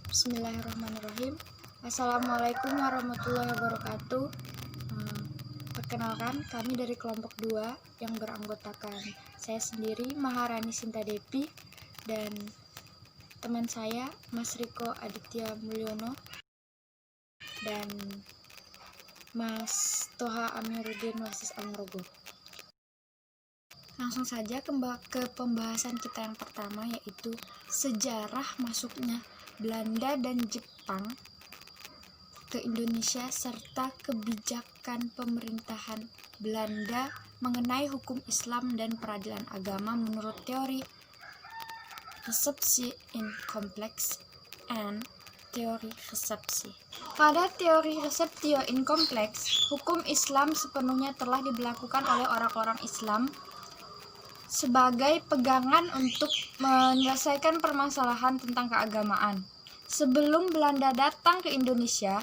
Bismillahirrahmanirrahim. Assalamualaikum warahmatullahi wabarakatuh. Perkenalkan, kami dari kelompok 2 yang beranggotakan saya sendiri, Maharani Sinta Depi, dan teman saya, Mas Riko Aditya Mulyono, dan Mas Toha Amiruddin Wasis Amrogo. Langsung saja ke pembahasan kita yang pertama, yaitu sejarah masuknya Belanda dan Jepang ke Indonesia serta kebijakan pemerintahan Belanda mengenai hukum Islam dan peradilan agama menurut teori resepsi in complex and teori resepsi. Pada teori receptio in complex, hukum Islam sepenuhnya telah diberlakukan oleh orang-orang Islam sebagai pegangan untuk menyelesaikan permasalahan tentang keagamaan. Sebelum Belanda datang ke Indonesia,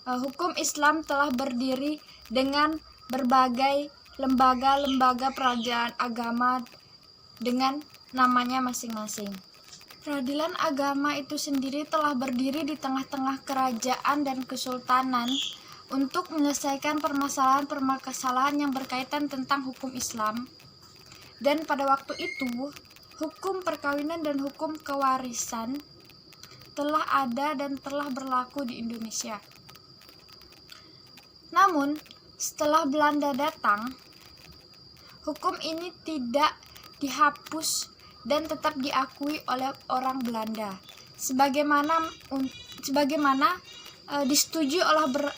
hukum Islam telah berdiri dengan berbagai lembaga-lembaga peradilan agama dengan namanya masing-masing. Peradilan agama itu sendiri telah berdiri di tengah-tengah kerajaan dan kesultanan untuk menyelesaikan permasalahan yang berkaitan tentang hukum Islam. Dan pada waktu itu, hukum perkawinan dan hukum kewarisan telah ada dan telah berlaku di Indonesia. Namun, setelah Belanda datang, hukum ini tidak dihapus dan tetap diakui oleh orang Belanda. Sebagaimana disetujui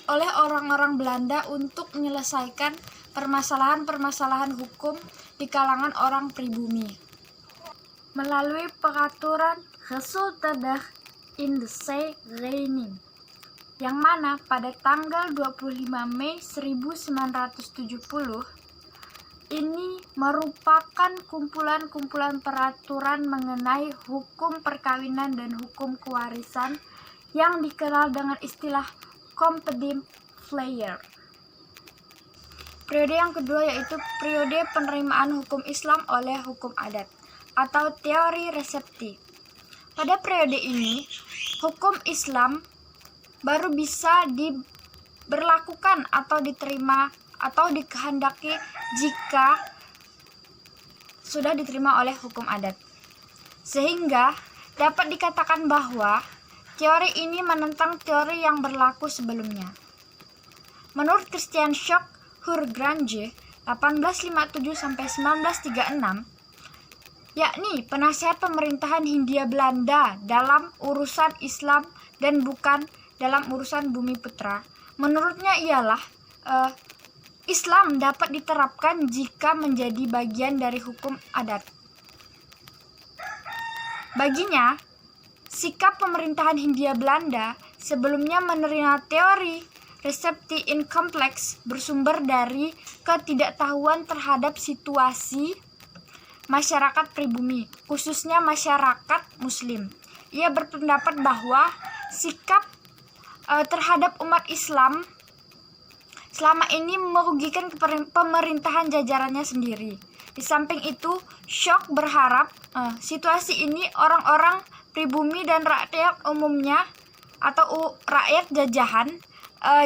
oleh orang-orang Belanda untuk menyelesaikan permasalahan hukum di kalangan orang pribumi melalui peraturan Resultadag in de Zeerekening, yang mana pada tanggal 25 Mei 1970 ini merupakan kumpulan-kumpulan peraturan mengenai hukum perkawinan dan hukum kewarisan yang dikenal dengan istilah Compedem Flyer. Periode yang kedua yaitu periode penerimaan hukum Islam oleh hukum adat atau teori resepsi. Pada periode ini, hukum Islam baru bisa diberlakukan atau diterima atau dikehendaki jika sudah diterima oleh hukum adat. Sehingga dapat dikatakan bahwa teori ini menentang teori yang berlaku sebelumnya. Menurut Christian Schok-Hurgrange 1857-1936, yakni penasihat pemerintahan Hindia Belanda dalam urusan Islam dan bukan dalam urusan Bumi Putra, menurutnya ialah Islam dapat diterapkan jika menjadi bagian dari hukum adat. Baginya, sikap pemerintahan Hindia Belanda sebelumnya menerima teori resepsi in complex bersumber dari ketidaktahuan terhadap situasi masyarakat pribumi, khususnya masyarakat Muslim. Ia berpendapat bahwa sikap terhadap umat Islam selama ini merugikan pemerintahan jajarannya sendiri. Di samping itu, Schok berharap situasi ini orang-orang pribumi dan rakyat umumnya atau rakyat jajahan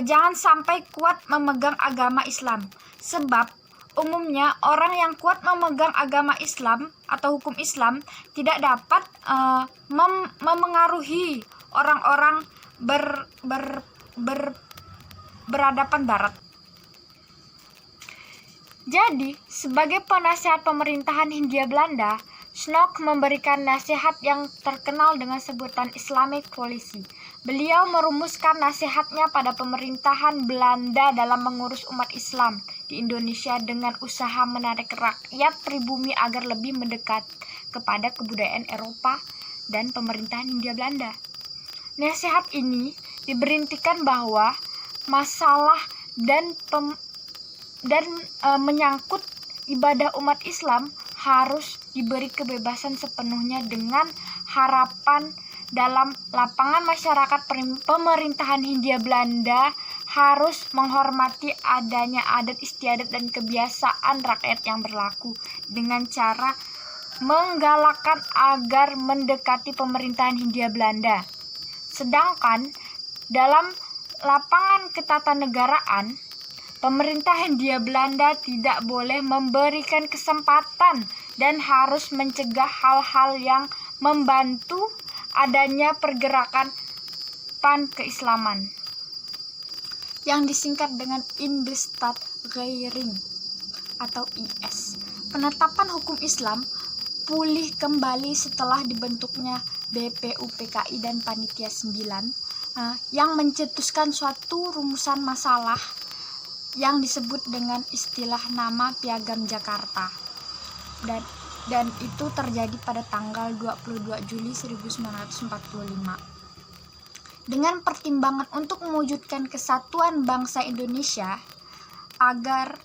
jangan sampai kuat memegang agama Islam, sebab umumnya orang yang kuat memegang agama Islam atau hukum Islam tidak dapat memengaruhi orang-orang beradaban barat. Jadi, sebagai penasihat pemerintahan Hindia Belanda, Schok memberikan nasihat yang terkenal dengan sebutan Islamic Policy. Beliau merumuskan nasihatnya pada pemerintahan Belanda dalam mengurus umat Islam di Indonesia dengan usaha menarik rakyat pribumi agar lebih mendekat kepada kebudayaan Eropa dan pemerintahan Hindia Belanda. Nasihat ini diberhentikan bahwa masalah dan menyangkut ibadah umat Islam harus diberi kebebasan sepenuhnya dengan harapan dalam lapangan masyarakat pemerintahan Hindia Belanda harus menghormati adanya adat istiadat dan kebiasaan rakyat yang berlaku dengan cara menggalakkan agar mendekati pemerintahan Hindia Belanda. Sedangkan dalam lapangan ketatanegaraan, pemerintah Hindia Belanda tidak boleh memberikan kesempatan dan harus mencegah hal-hal yang membantu adanya pergerakan pan-keislaman yang disingkat dengan Indestaatregering atau IS. Penetapan hukum Islam pulih kembali setelah dibentuknya BPUPKI dan Panitia 9 yang mencetuskan suatu rumusan masalah yang disebut dengan istilah nama Piagam Jakarta, dan itu terjadi pada tanggal 22 Juli 1945 dengan pertimbangan untuk mewujudkan kesatuan bangsa Indonesia agar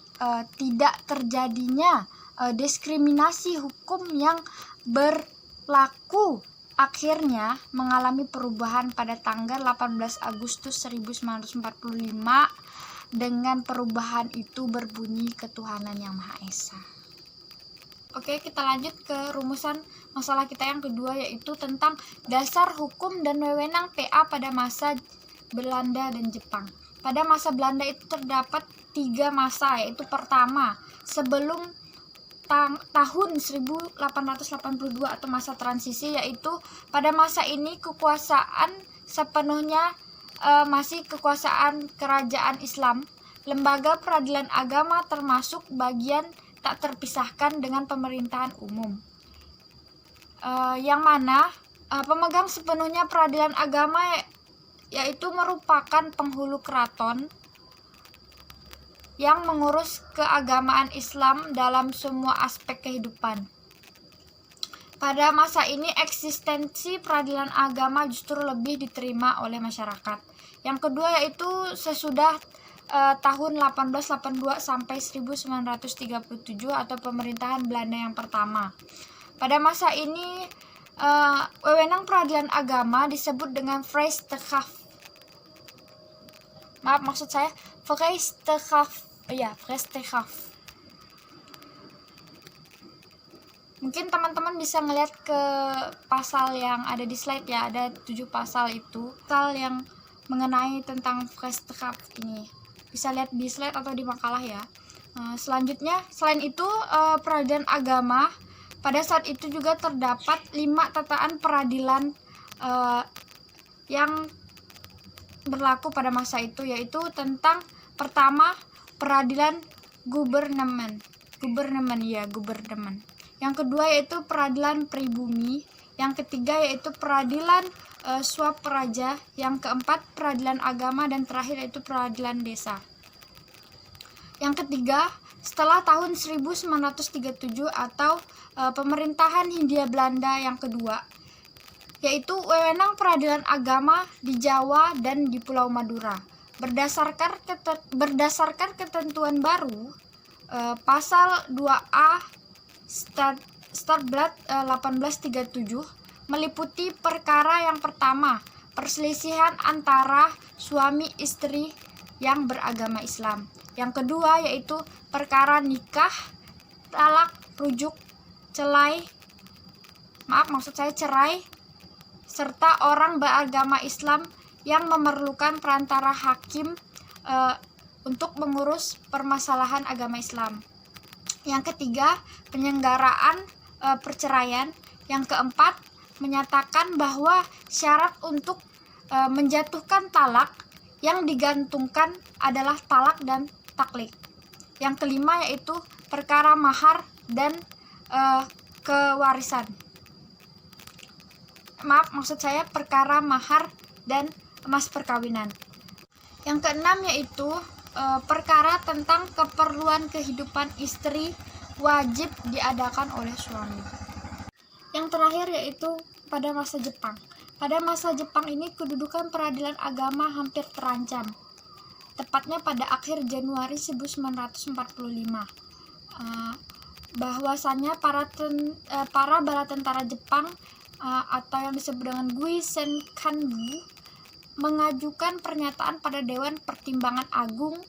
tidak terjadinya diskriminasi hukum yang berlaku. Akhirnya mengalami perubahan pada tanggal 18 Agustus 1945. Dengan perubahan itu berbunyi ketuhanan yang Maha Esa. Oke, kita lanjut ke rumusan masalah kita yang kedua, yaitu tentang dasar hukum dan wewenang PA pada masa Belanda dan Jepang. Pada masa Belanda itu terdapat 3 masa, yaitu pertama, sebelum tahun 1882 atau masa transisi, yaitu pada masa ini kekuasaan sepenuhnya masih kekuasaan kerajaan Islam. Lembaga peradilan agama termasuk bagian tak terpisahkan dengan pemerintahan umum, yang mana pemegang sepenuhnya peradilan agama yaitu merupakan penghulu keraton yang mengurus keagamaan Islam dalam semua aspek kehidupan. Pada masa ini eksistensi peradilan agama justru lebih diterima oleh masyarakat. Yang kedua yaitu sesudah tahun 1882 sampai 1937 atau pemerintahan Belanda yang pertama. Pada masa ini wewenang peradilan agama disebut dengan Vrijstechaf. Vrijstechaf. Mungkin teman-teman bisa ngeliat ke pasal yang ada di slide ya, ada 7 pasal itu, pasal yang mengenai tentang Vrijstechaf ini. Bisa lihat di slide atau di makalah ya. Selanjutnya, selain itu peradilan agama, pada saat itu juga terdapat 5 tataan peradilan yang berlaku pada masa itu, yaitu tentang pertama peradilan gubernemen. Yang kedua yaitu peradilan pribumi, yang ketiga yaitu peradilan swaperaja, yang keempat peradilan agama, dan terakhir yaitu peradilan desa. Yang ketiga, setelah tahun 1937 atau pemerintahan Hindia Belanda yang kedua, yaitu wewenang peradilan agama di Jawa dan di Pulau Madura. Berdasarkan ketentuan baru, pasal 2A Startblad 1837 meliputi perkara yang pertama, perselisihan antara suami istri yang beragama Islam. Yang kedua yaitu perkara nikah, talak, rujuk, cerai, serta orang beragama Islam yang memerlukan perantara hakim untuk mengurus permasalahan agama Islam. Yang ketiga, penyelenggaraan perceraian. Yang keempat, menyatakan bahwa syarat untuk menjatuhkan talak yang digantungkan adalah talak dan taklik. Yang kelima yaitu perkara mahar dan kewarisan. Perkara mahar dan emas perkawinan. Yang keenam yaitu perkara tentang keperluan kehidupan istri wajib diadakan oleh suami. Yang terakhir yaitu pada masa Jepang. Pada masa Jepang ini kedudukan peradilan agama hampir terancam, tepatnya pada akhir Januari 1945. Bahwasannya para bala tentara Jepang atau yang disebut dengan Guisenkanbu mengajukan pernyataan pada Dewan Pertimbangan Agung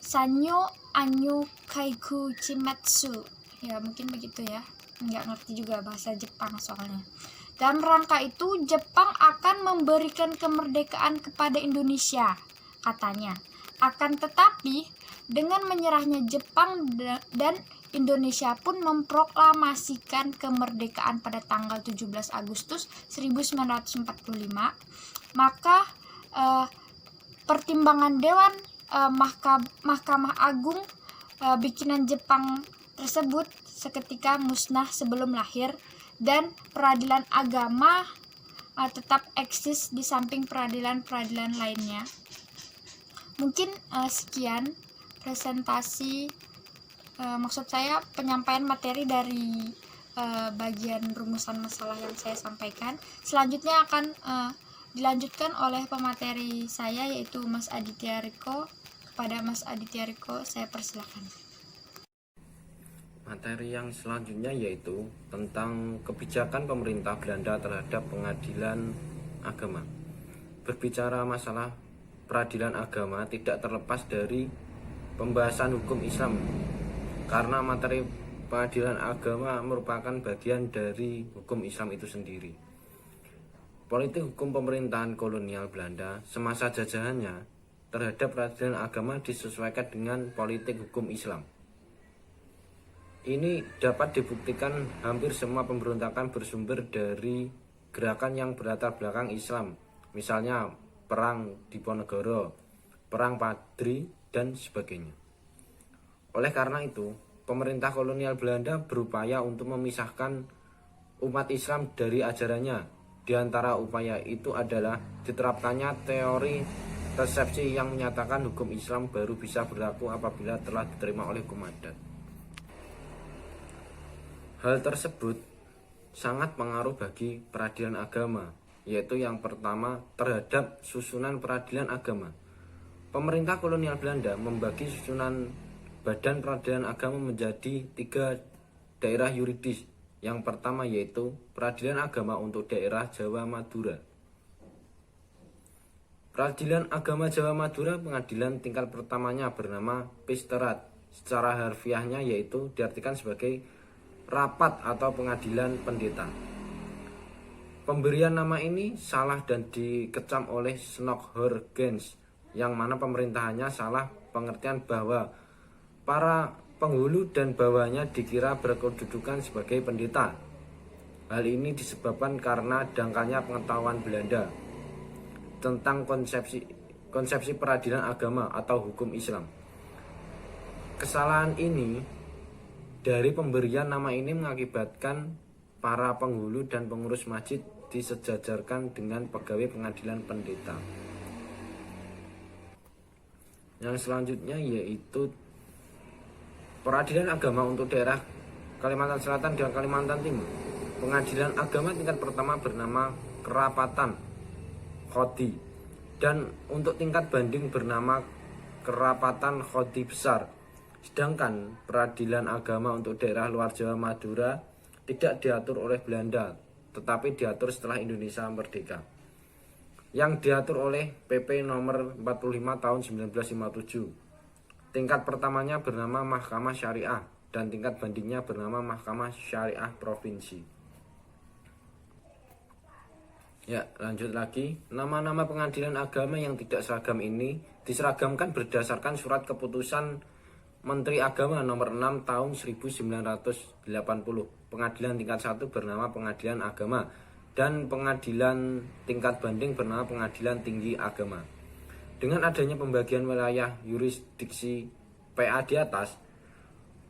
Sanyo Anyo Kaiku Chimetsu. Ya mungkin begitu ya, nggak ngerti juga bahasa Jepang soalnya. Dalam rangka itu, Jepang akan memberikan kemerdekaan kepada Indonesia, katanya. Akan tetapi, dengan menyerahnya Jepang dan Indonesia pun memproklamasikan kemerdekaan pada tanggal 17 Agustus 1945, maka pertimbangan Dewan Mahkamah Agung bikinan Jepang tersebut seketika musnah sebelum lahir, dan peradilan agama tetap eksis di samping peradilan-peradilan lainnya. Mungkin sekian presentasi, maksud saya penyampaian materi dari bagian rumusan masalah yang saya sampaikan. Selanjutnya akan dilanjutkan oleh pemateri saya, yaitu Mas Aditya Riko. Kepada Mas Aditya Riko saya persilakan. Materi yang selanjutnya yaitu tentang kebijakan pemerintah Belanda terhadap pengadilan agama. Berbicara masalah peradilan agama tidak terlepas dari pembahasan hukum Islam, karena materi peradilan agama merupakan bagian dari hukum Islam itu sendiri. Politik hukum pemerintahan kolonial Belanda semasa jajahannya terhadap peradilan agama disesuaikan dengan politik hukum Islam. Ini dapat dibuktikan hampir semua pemberontakan bersumber dari gerakan yang berlatar belakang Islam, misalnya Perang Diponegoro, Perang Padri, dan sebagainya. Oleh karena itu, pemerintah kolonial Belanda berupaya untuk memisahkan umat Islam dari ajarannya. Di antara upaya itu adalah diterapkannya teori resepsi yang menyatakan hukum Islam baru bisa berlaku apabila telah diterima oleh hukum adat. Hal tersebut sangat pengaruh bagi peradilan agama, yaitu yang pertama terhadap susunan peradilan agama. Pemerintah kolonial Belanda membagi susunan badan peradilan agama menjadi 3 daerah yuridis. Yang pertama yaitu peradilan agama untuk daerah Jawa Madura. Peradilan agama Jawa Madura, pengadilan tingkat pertamanya bernama Pisterat. Secara harfiahnya yaitu diartikan sebagai rapat atau pengadilan pendeta. Pemberian nama ini salah dan dikecam oleh Snokhorgens, yang mana pemerintahannya salah pengertian bahwa para penghulu dan bawahnya dikira berkedudukan sebagai pendeta. Hal ini disebabkan karena dangkalnya pengetahuan Belanda tentang konsepsi peradilan agama atau hukum Islam. Kesalahan ini dari pemberian nama ini mengakibatkan para penghulu dan pengurus masjid disejajarkan dengan pegawai pengadilan pendeta. Yang selanjutnya yaitu peradilan agama untuk daerah Kalimantan Selatan dan Kalimantan Timur. Pengadilan agama tingkat pertama bernama Kerapatan Khodi, dan untuk tingkat banding bernama Kerapatan Khodi Besar. Sedangkan peradilan agama untuk daerah luar Jawa Madura tidak diatur oleh Belanda, tetapi diatur setelah Indonesia merdeka, yang diatur oleh PP nomor 45 tahun 1957. Tingkat pertamanya bernama Mahkamah Syariah dan tingkat bandingnya bernama Mahkamah Syariah Provinsi. Ya, lanjut lagi. Nama-nama pengadilan agama yang tidak seragam ini diseragamkan berdasarkan surat keputusan Menteri Agama nomor 6 tahun 1980. Pengadilan tingkat 1 bernama Pengadilan Agama dan pengadilan tingkat banding bernama Pengadilan Tinggi Agama. Dengan adanya pembagian wilayah yurisdiksi PA di atas,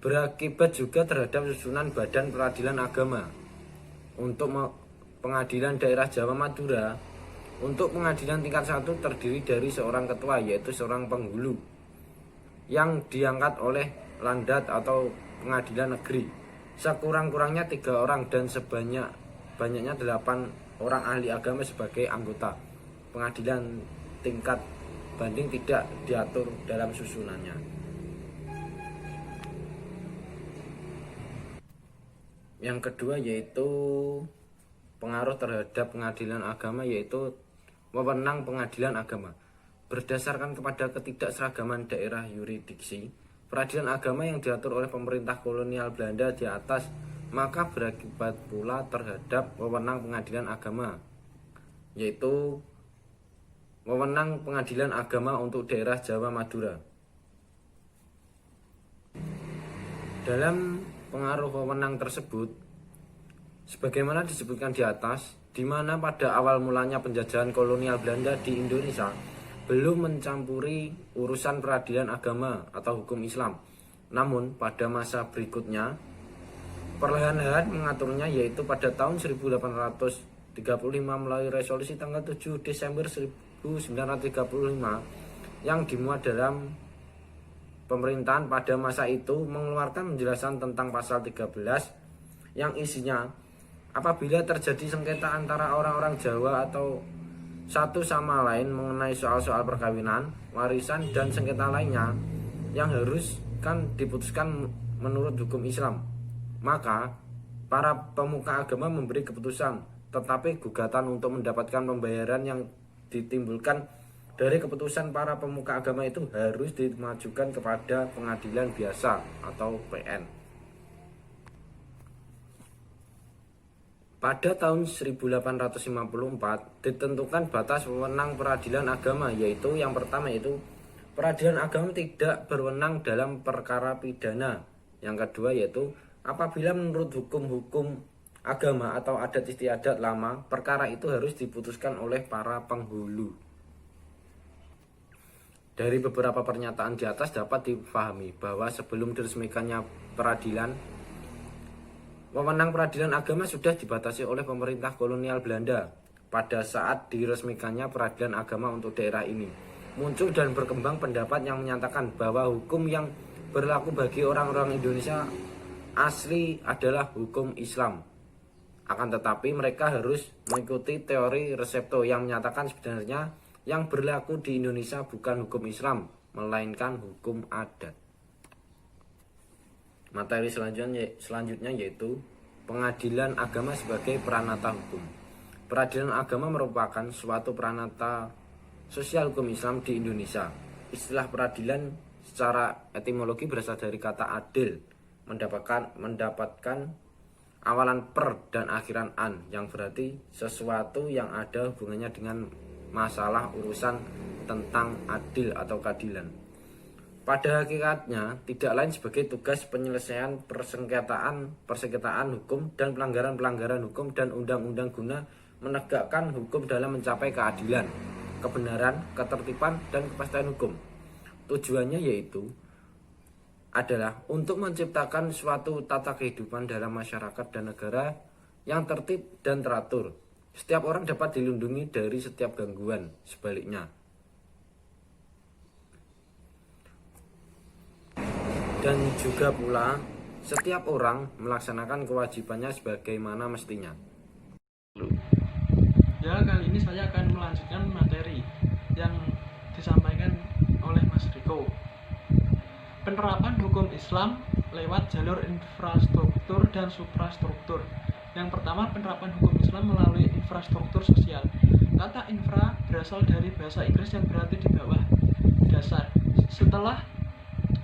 berakibat juga terhadap susunan badan peradilan agama. Untuk pengadilan daerah Jawa Madura, untuk pengadilan tingkat 1 terdiri dari seorang ketua, yaitu seorang penghulu yang diangkat oleh Landat atau pengadilan negeri. Sekurang-kurangnya 3 orang dan sebanyak-banyaknya 8 orang ahli agama sebagai anggota. Pengadilan tingkat banding tidak diatur dalam susunannya. Yang kedua yaitu pengaruh terhadap pengadilan agama, yaitu wewenang pengadilan agama. Berdasarkan kepada ketidakseragaman daerah yurisdiksi, peradilan agama yang diatur oleh pemerintah kolonial Belanda di atas maka berakibat pula terhadap wewenang pengadilan agama, yaitu wewenang pengadilan agama untuk daerah Jawa Madura. Dalam pengaruh wewenang tersebut, sebagaimana disebutkan di atas, di mana pada awal mulanya penjajahan kolonial Belanda di Indonesia belum mencampuri urusan peradilan agama atau hukum Islam. Namun pada masa berikutnya perlahan-lahan mengaturnya, yaitu pada tahun 1835 melalui resolusi tanggal 7 Desember 1935 yang dimuat dalam pemerintahan pada masa itu mengeluarkan penjelasan tentang pasal 13 yang isinya apabila terjadi sengketa antara orang-orang Jawa atau satu sama lain mengenai soal-soal perkawinan, warisan, dan sengketa lainnya yang harus diputuskan menurut hukum Islam, maka para pemuka agama memberi keputusan, tetapi gugatan untuk mendapatkan pembayaran yang ditimbulkan dari keputusan para pemuka agama itu harus dimajukan kepada pengadilan biasa atau PN. Pada tahun 1854 ditentukan batas wewenang peradilan agama, yaitu yang pertama yaitu peradilan agama tidak berwenang dalam perkara pidana. Yang kedua yaitu apabila menurut hukum-hukum agama atau adat istiadat lama, perkara itu harus diputuskan oleh para penghulu. Dari beberapa pernyataan di atas dapat dipahami bahwa sebelum diresmikannya peradilan, wewenang peradilan agama sudah dibatasi oleh pemerintah kolonial Belanda. Pada saat diresmikannya peradilan agama untuk daerah ini, muncul dan berkembang pendapat yang menyatakan bahwa hukum yang berlaku bagi orang-orang Indonesia asli adalah hukum Islam. Akan tetapi mereka harus mengikuti teori Resepto yang menyatakan sebenarnya yang berlaku di Indonesia bukan hukum Islam, melainkan hukum adat. Materi selanjutnya yaitu pengadilan agama sebagai peranata hukum. Peradilan agama merupakan suatu peranata sosial hukum Islam di Indonesia. Istilah peradilan secara etimologi berasal dari kata adil, mendapatkan awalan per dan akhiran an, yang berarti sesuatu yang ada hubungannya dengan masalah urusan tentang adil atau keadilan. Pada hakikatnya tidak lain sebagai tugas penyelesaian persengketaan hukum dan pelanggaran-pelanggaran hukum dan undang-undang guna menegakkan hukum dalam mencapai keadilan, kebenaran, ketertiban, dan kepastian hukum. Tujuannya yaitu adalah untuk menciptakan suatu tata kehidupan dalam masyarakat dan negara yang tertib dan teratur. Setiap orang dapat dilindungi dari setiap gangguan, sebaliknya. Dan juga pula setiap orang melaksanakan kewajibannya sebagaimana mestinya. Ya, kali ini saya akan melanjutkan materi yang disampaikan oleh Mas Riko. Penerapan hukum Islam lewat jalur infrastruktur dan suprastruktur. Yang pertama, penerapan hukum Islam melalui infrastruktur sosial. Kata infra berasal dari bahasa Inggris yang berarti di bawah, dasar. Setelah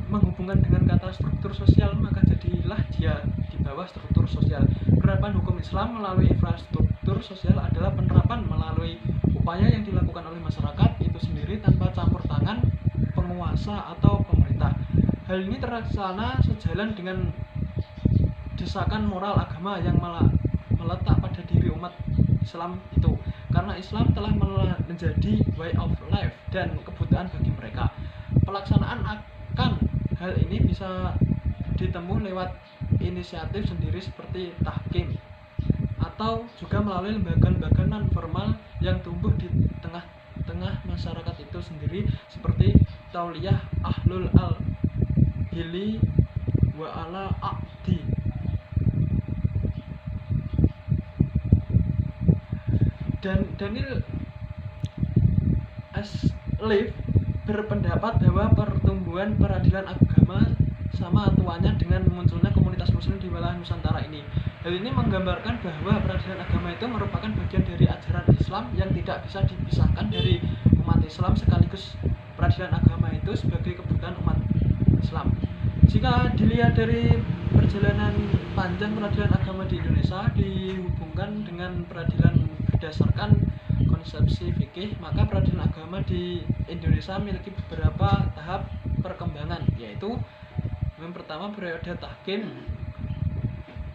menghubungkan dengan kata struktur sosial, maka jadilah dia di bawah struktur sosial. Penerapan hukum Islam melalui infrastruktur sosial adalah penerapan melalui upaya yang dilakukan oleh masyarakat itu sendiri tanpa campur tangan penguasa atau pemerintah. Hal ini terlaksana sejalan dengan desakan moral agama yang meletak pada diri umat Islam itu, karena Islam telah menjadi way of life dan kebutuhan bagi mereka. Pelaksanaan akan hal ini bisa ditempuh lewat inisiatif sendiri seperti tahkim, atau juga melalui lembaga-lembaga non-formal yang tumbuh di tengah-tengah masyarakat itu sendiri seperti Tauliyah Ahlul Al-Hili wa ala Aqdi. Dan Daniel Asleaf berpendapat bahwa pertumbuhan peradilan agama sama tuanya dengan munculnya komunitas muslim di wilayah Nusantara ini. Hal ini menggambarkan bahwa peradilan agama itu merupakan bagian dari ajaran Islam yang tidak bisa dipisahkan dari umat Islam, sekaligus peradilan agama itu sebagai kebutuhan umat Islam. Jika dilihat dari perjalanan panjang peradilan agama di Indonesia dihubungkan dengan peradilan berdasarkan konsepsi fikih, maka peradilan agama di Indonesia memiliki beberapa tahap perkembangan, yaitu yang pertama periode tahkim.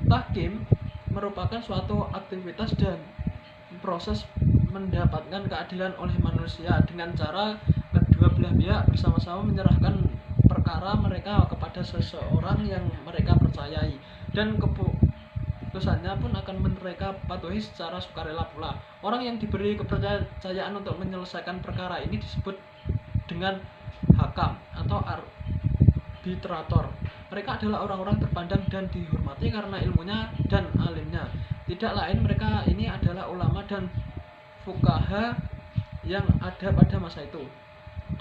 Tahkim merupakan suatu aktivitas dan proses mendapatkan keadilan oleh manusia dengan cara kedua belah pihak bersama-sama menyerahkan perkara mereka kepada seseorang yang mereka percayai, dan keputusannya pun akan mereka patuhi secara sukarela pula. Orang yang diberi kepercayaan untuk menyelesaikan perkara ini disebut dengan hakam atau arbitrator. Mereka adalah orang-orang terpandang dan dihormati karena ilmunya dan alimnya. Tidak lain, mereka ini adalah ulama dan fuqaha yang ada pada masa itu.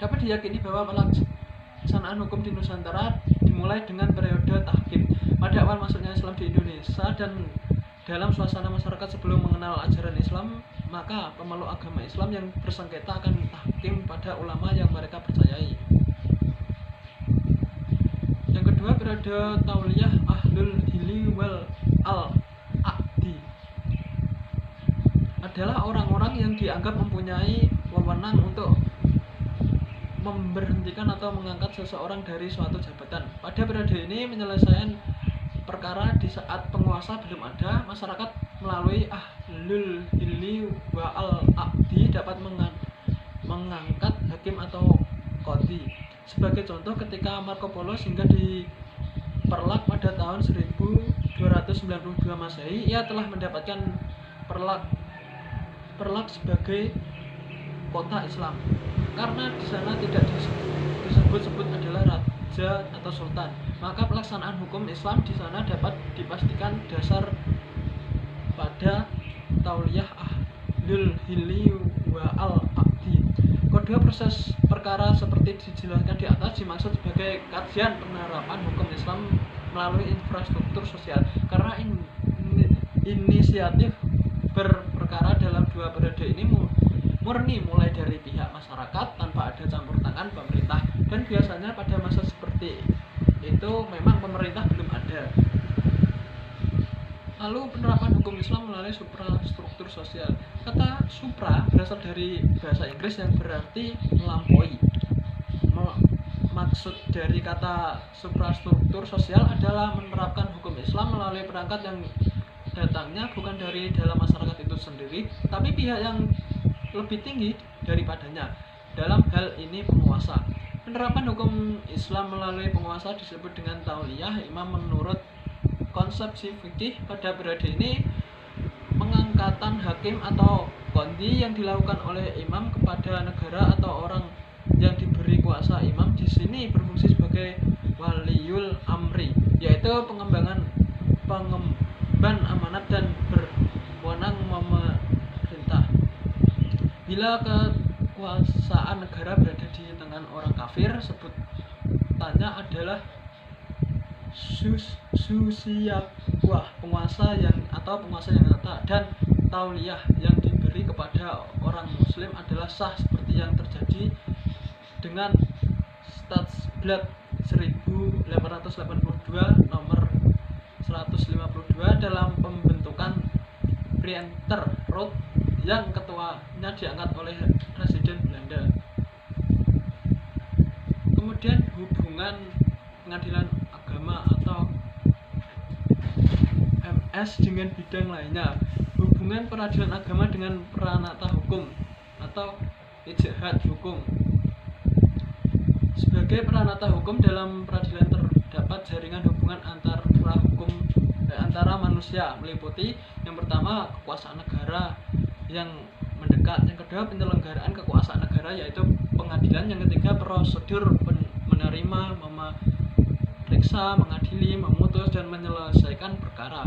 Dapat diyakini bahwa pelaksanaan hukum di Nusantara dimulai dengan periode tahkim. Pada awal masuknya Islam di Indonesia dan dalam suasana masyarakat sebelum mengenal ajaran Islam, maka pemeluk agama Islam yang bersengketa akan tahkim pada ulama yang mereka percayai. Yang kedua, periode tauliyah ahlul hili wal al-aqdi adalah orang-orang yang dianggap mempunyai wewenang untuk memberhentikan atau mengangkat seseorang dari suatu jabatan. Pada periode ini menyelesaikan perkara di saat penguasa belum ada, masyarakat melalui ahlul hili wa al-aqdi dapat mengangkat hakim atau qadhi. Sebagai contoh, ketika Marco Polo singgah di Perlak pada tahun 1292 Masehi, ia telah mendapatkan Perlak sebagai kota Islam karena di sana tidak disebut-sebut adalah raja atau sultan. Maka pelaksanaan hukum Islam di sana dapat dipastikan dasar pada tauliyah ahlul hili wa al-aqdi. Kedua, proses perkara seperti dijelaskan di atas dimaksud sebagai kajian penerapan hukum Islam melalui infrastruktur sosial. Karena inisiatif berperkara dalam dua periode ini murni mulai dari pihak masyarakat tanpa ada campur tangan pemerintah, dan biasanya pada masa seperti itu memang pemerintah belum ada. Lalu penerapan hukum Islam melalui suprastruktur sosial. Kata supra berasal dari bahasa Inggris yang berarti melampaui. Maksud dari kata suprastruktur sosial adalah menerapkan hukum Islam melalui perangkat yang datangnya bukan dari dalam masyarakat itu sendiri, tapi pihak yang lebih tinggi daripadanya. Dalam hal ini penguasa. Penerapan hukum Islam melalui penguasa disebut dengan tauliyah imam. Menurut konsepsi fikih pada periode ini, pengangkatan hakim atau qadhi yang dilakukan oleh imam kepada negara atau orang yang diberi kuasa. Imam di sini berfungsi sebagai waliyul amri, yaitu pengemban amanat dan berwenang memerintah. Bila kekuasaan negara berada di tangan orang kafir, sebutannya adalah susiyawah, penguasa yang nyata, dan tauliyah yang diberi kepada orang muslim adalah sah, seperti yang terjadi dengan Stadsblad 1882 nomor 152 dalam pembentukan Printer Road yang ketuanya diangkat oleh Presiden Belanda. Kemudian hubungan pengadilan agama atau MS dengan bidang lainnya. Hubungan peradilan agama dengan peranata hukum atau ijtihad hukum. Sebagai peranata hukum dalam peradilan terdapat jaringan hubungan antara manusia, meliputi yang pertama kekuasaan negara yang mendekat, yang kedua penyelenggaraan kekuasaan negara yaitu pengadilan, yang ketiga prosedur menerima, memeriksa, mengadili, memutus, dan menyelesaikan perkara.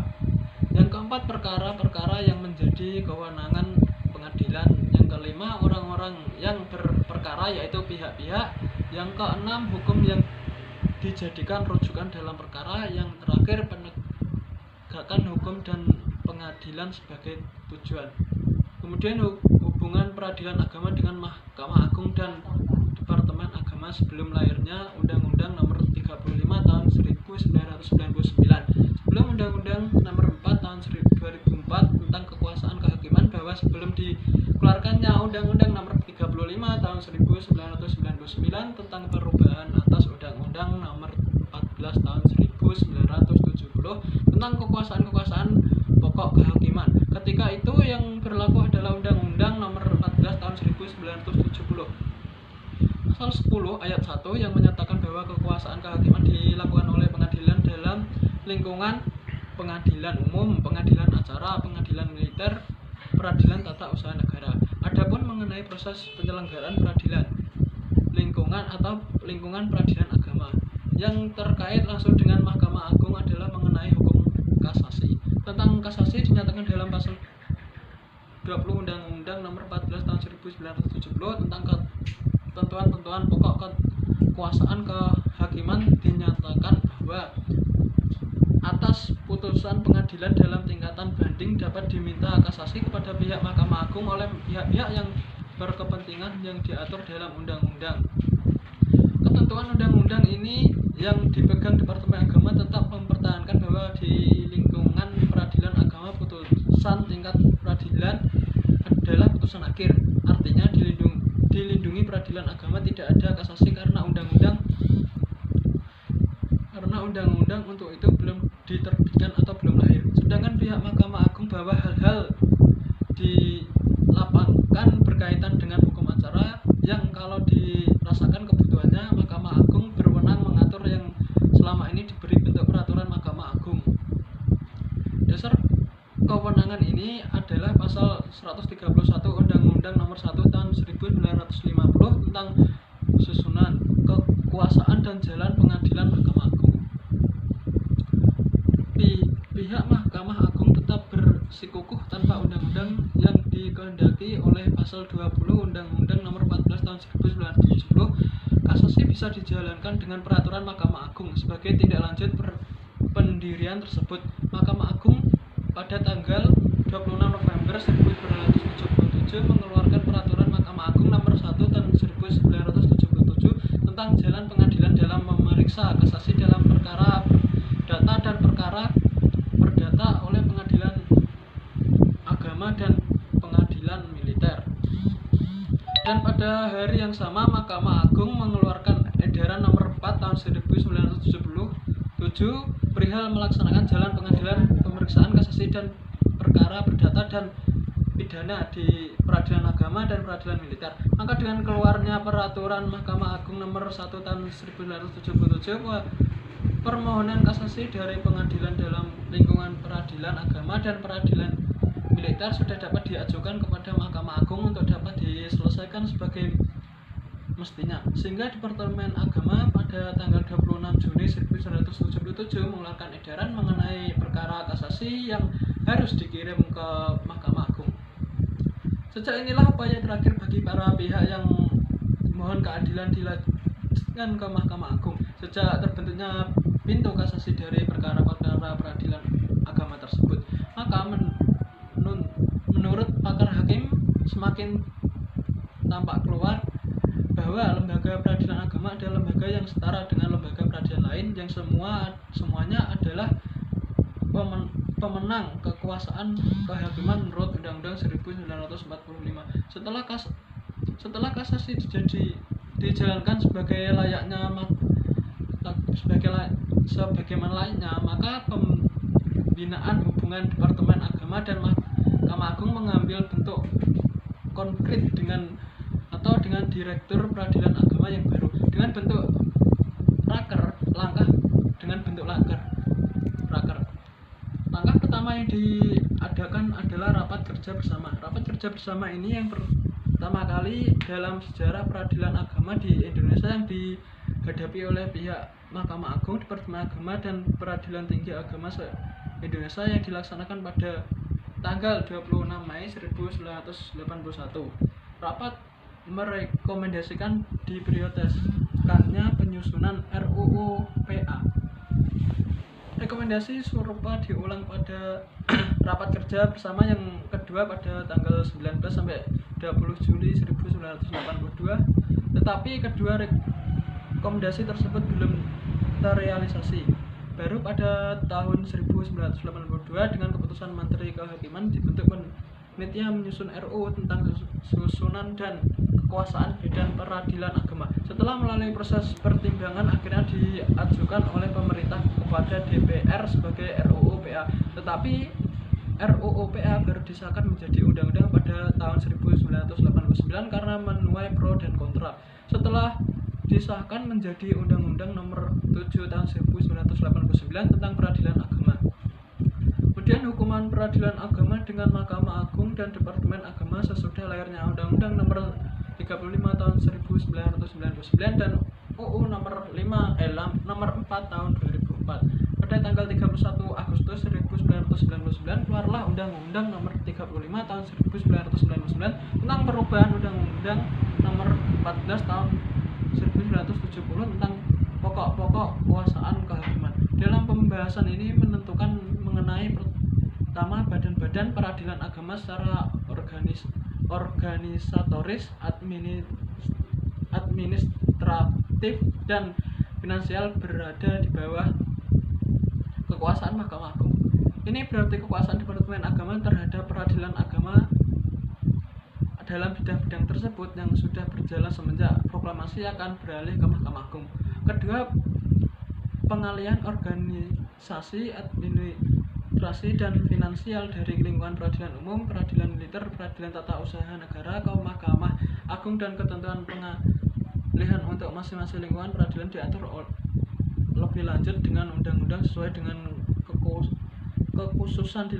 Yang keempat, perkara-perkara yang menjadi kewenangan pengadilan. Yang kelima, orang-orang yang berperkara yaitu pihak-pihak. Yang keenam, hukum yang dijadikan rujukan dalam perkara. Yang terakhir, penegakan hukum dan pengadilan sebagai tujuan. Kemudian hubungan peradilan agama dengan Mahkamah Agung dan Departemen Agama agama sebelum lahirnya Undang-Undang Nomor 35 Tahun 1999, sebelum Undang-Undang Nomor 4 Tahun 2004 tentang kekuasaan kehakiman, bahwa sebelum dikeluarkannya Undang-Undang Nomor 35 Tahun 1999 tentang perubahan atas Undang-Undang Nomor 14 Tahun 1970 tentang kekuasaan pokok kehakiman. Ketika itu yang berlaku adalah Undang-Undang Nomor 14 Tahun 1970. Pasal 10 ayat 1 yang menyatakan bahwa kekuasaan kehakiman dilakukan oleh pengadilan dalam lingkungan pengadilan umum, pengadilan acara, pengadilan militer, peradilan tata usaha negara. Adapun mengenai proses penyelenggaraan peradilan lingkungan atau lingkungan peradilan agama yang terkait langsung dengan Mahkamah Agung adalah mengenai hukum kasasi. Tentang kasasi dinyatakan dalam pasal 20 Undang-Undang Nomor 14 Tahun 1970 tentang ketentuan-tentuan pokok kekuasaan kehakiman, dinyatakan bahwa atas putusan pengadilan dalam tingkatan banding dapat diminta kasasi kepada pihak Mahkamah Agung oleh pihak-pihak yang berkepentingan yang diatur dalam undang-undang. Ketentuan undang-undang ini yang dipegang Departemen Agama tetap mempertahankan bahwa di lingkungan peradilan agama putusan tingkat peradilan adalah putusan akhir. Artinya dilindungi peradilan agama tidak ada kasasi karena undang-undang untuk itu belum diterbitkan atau belum lahir. Sedangkan pihak Mahkamah Agung bahwa hal-hal di lapangan berkaitan dengan hukum acara yang kalau dirasakan kebutuhannya, Mahkamah Agung berwenang mengatur yang selama ini diberi bentuk peraturan Mahkamah Agung. Dasar kewenangan ini adalah pasal 131 Undang-Undang Nomor 1 Tahun 1950 tentang susunan kekuasaan dan jalan pengadilan Mahkamah Agung. Pihak Mahkamah Agung tetap bersikukuh tanpa undang-undang yang dikehendaki oleh pasal 20 Undang-Undang Nomor 14 Tahun 1970. Kasasi bisa dijalankan dengan peraturan Mahkamah Agung sebagai tindak lanjut pendirian tersebut. Mahkamah Agung pada tanggal 26 November 1977 mengeluarkan peraturan Mahkamah Agung Nomor 1 Tahun 1977 tentang jalan pengadilan dalam memeriksa kasasi dalam perkara data dan perkara perdata oleh pengadilan agama dan pengadilan militer. Dan pada hari yang sama Mahkamah Agung mengeluarkan edaran nomor 4 tahun 1977 perihal melaksanakan jalan pengadilan pemeriksaan kasasi dan perkara perdata dan pidana di peradilan agama dan peradilan militer. Maka dengan keluarnya peraturan Mahkamah Agung nomor 1 tahun 1977, permohonan kasasi dari pengadilan dalam lingkungan peradilan agama dan peradilan militer sudah dapat diajukan kepada Mahkamah Agung untuk dapat diselesaikan sebagai mestinya, sehingga Departemen Agama pada tanggal 26 Juni 1977 mengeluarkan edaran mengenai perkara kasasi yang harus dikirim ke Mahkamah Agung. Sejak inilah upaya terakhir bagi para pihak yang mohon keadilan dilanjutkan ke Mahkamah Agung. Sejak terbentuknya pintu kasasi dari perkara-perkara peradilan agama tersebut, maka menurut pakar hakim semakin tampak keluar bahwa lembaga peradilan agama adalah lembaga yang setara dengan lembaga peradilan lain yang semuanya adalah pemenang kekuasaan kehakiman menurut Undang-Undang 1945. Setelah kasasi dijalankan sebagaimana lainnya, maka pembinaan hubungan Departemen Agama dan Mahkamah Agung mengambil bentuk konkret dengan Direktur Peradilan Agama yang baru dengan bentuk raker. Langkah pertama yang diadakan adalah rapat kerja bersama. Rapat kerja bersama ini yang pertama kali dalam sejarah peradilan agama di Indonesia yang dihadapi oleh pihak Mahkamah Agung, Departemen Agama dan Peradilan Tinggi Agama Indonesia yang dilaksanakan pada tanggal 26 Mei 1981. Rapat merekomendasikan diprioritaskannya penyusunan RUU PA. Rekomendasi serupa diulang pada rapat kerja bersama yang kedua pada tanggal 19 sampai 20 Juli 1982. Tetapi kedua rekomendasi tersebut belum terrealisasi. Baru pada tahun 1982 dengan keputusan Menteri Kehakiman dibentuk panitia menyusun RUU tentang susunan dan kekuasaan bidang peradilan agama. Setelah melalui proses pertimbangan akhirnya diajukan oleh pemerintah kepada DPR sebagai RUU PA. Tetapi RUU PA baru disahkan menjadi undang-undang pada tahun 1989 karena menuai pro dan kontra. Setelah disahkan menjadi Undang-Undang Nomor 7 Tahun 1989 tentang Peradilan Agama. Kemudian hukuman peradilan agama dengan Mahkamah Agung dan Departemen Agama sesudah lahirnya Undang-Undang Nomor 35 Tahun 1999 dan UU Nomor 4 Tahun 2004. Pada tanggal 31 Agustus 1999 keluarlah Undang-Undang Nomor 35 Tahun 1999 tentang perubahan Undang-Undang Nomor 14 Tahun 1970 tentang pokok-pokok kekuasaan kehakiman. Dalam pembahasan ini menentukan mengenai pertama badan-badan peradilan agama secara organisatoris, administratif dan finansial berada di bawah kekuasaan Mahkamah Agung. Ini berarti kekuasaan Departemen Agama terhadap peradilan agama dalam bidang-bidang tersebut yang sudah berjalan semenjak proklamasi akan beralih ke Mahkamah Agung. Kedua, pengalihan organisasi, administrasi, dan finansial dari lingkungan peradilan umum, peradilan militer, peradilan tata usaha negara ke Mahkamah Agung dan ketentuan pengalihan untuk masing-masing lingkungan peradilan diatur lebih lanjut dengan undang-undang sesuai dengan kekhususan di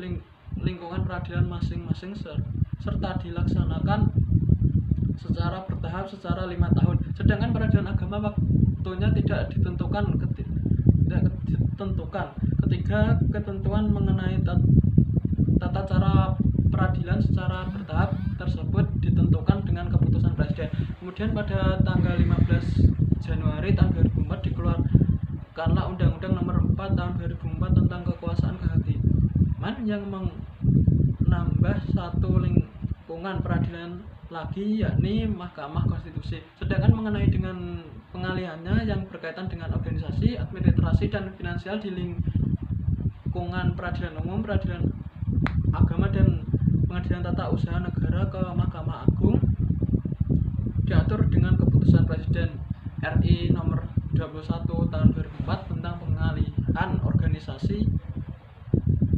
lingkungan peradilan masing-masing serta dilaksanakan secara bertahap secara 5 tahun. Sedangkan peradilan agama waktunya tidak ditentukan. Ketiga, ketentuan mengenai tata cara peradilan secara bertahap tersebut ditentukan dengan keputusan Presiden. Kemudian pada tanggal 15 Januari tahun 2004 dikeluarkanlah Undang-Undang Nomor 4 Tahun 2004 tentang kekuasaan kehakiman yang menambah satu lingkungan peradilan lagi, yakni Mahkamah Konstitusi. Sedangkan mengenai dengan pengalihannya yang berkaitan dengan organisasi, administrasi, dan finansial di lingkungan peradilan umum, peradilan agama, dan pengadilan tata usaha negara ke Mahkamah Agung diatur dengan keputusan Presiden RI Nomor 21 Tahun 2004 tentang pengalihan organisasi,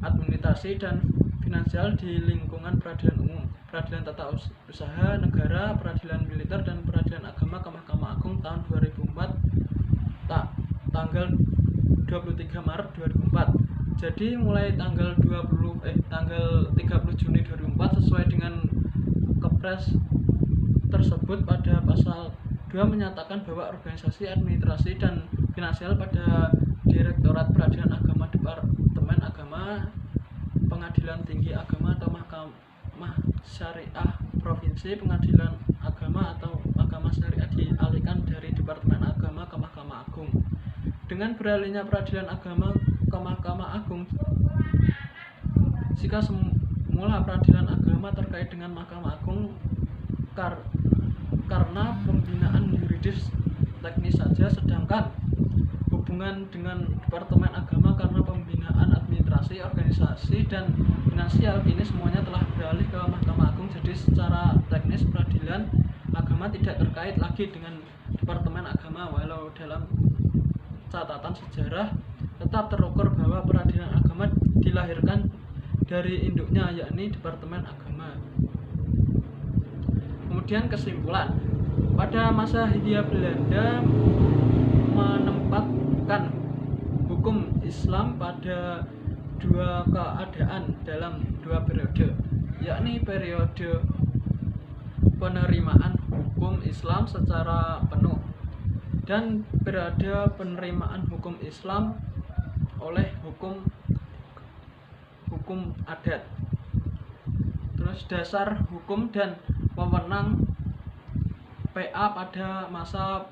administrasi, dan finansial di lingkungan peradilan umum, peradilan tata usaha negara, peradilan militer, dan peradilan agama ke Mahkamah Agung tahun 2004 tanggal 23 Maret 2004. Jadi mulai tanggal 30 Juni 2004 sesuai dengan Kepres tersebut pada pasal 2 menyatakan bahwa organisasi, administrasi, dan finansial pada Direktorat Peradilan Agama, Departemen Agama, Pengadilan Tinggi Agama atau Mahkamah Syariah Provinsi, Pengadilan Agama atau Mahkamah Syariah dialihkan dari Departemen Agama ke Mahkamah Agung. Dengan beralihnya peradilan agama ke Mahkamah Agung, jika semula peradilan agama terkait dengan Mahkamah Agung karena pembinaan yuridis teknis saja, sedangkan hubungan dengan Departemen Agama karena pembinaan administrasi, organisasi, dan finansial, kini semuanya telah beralih ke Mahkamah Agung. Jadi secara teknis peradilan agama tidak terkait lagi dengan Departemen Agama, walau dalam catatan sejarah tetap terukur bahwa peradilan agama dilahirkan dari induknya, yakni Departemen Agama. Kemudian kesimpulan, pada masa Hindia Belanda menempatkan hukum Islam pada dua keadaan dalam dua periode, yakni periode penerimaan hukum Islam secara penuh dan periode penerimaan hukum Islam oleh hukum adat. Terus dasar hukum dan wewenang PA pada masa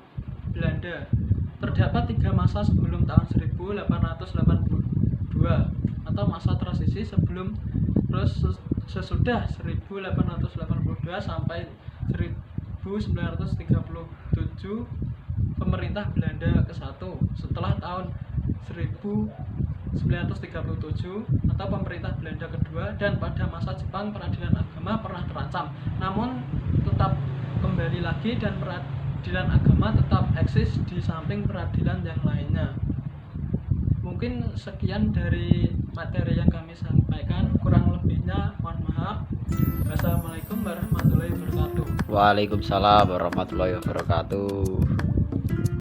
Belanda. Terdapat 3 masa sebelum tahun 1882 atau masa transisi sebelum terus sesudah 1882 sampai 1937 pemerintah Belanda ke-1 setelah tahun 1937 atau pemerintah Belanda kedua, dan pada masa Jepang peradilan agama pernah terancam, namun tetap kembali lagi dan peradilan agama tetap eksis di samping peradilan yang lainnya. Mungkin sekian dari materi yang kami sampaikan, kurang lebihnya mohon maaf. Wassalamualaikum warahmatullahi wabarakatuh. Waalaikumsalam warahmatullahi wabarakatuh.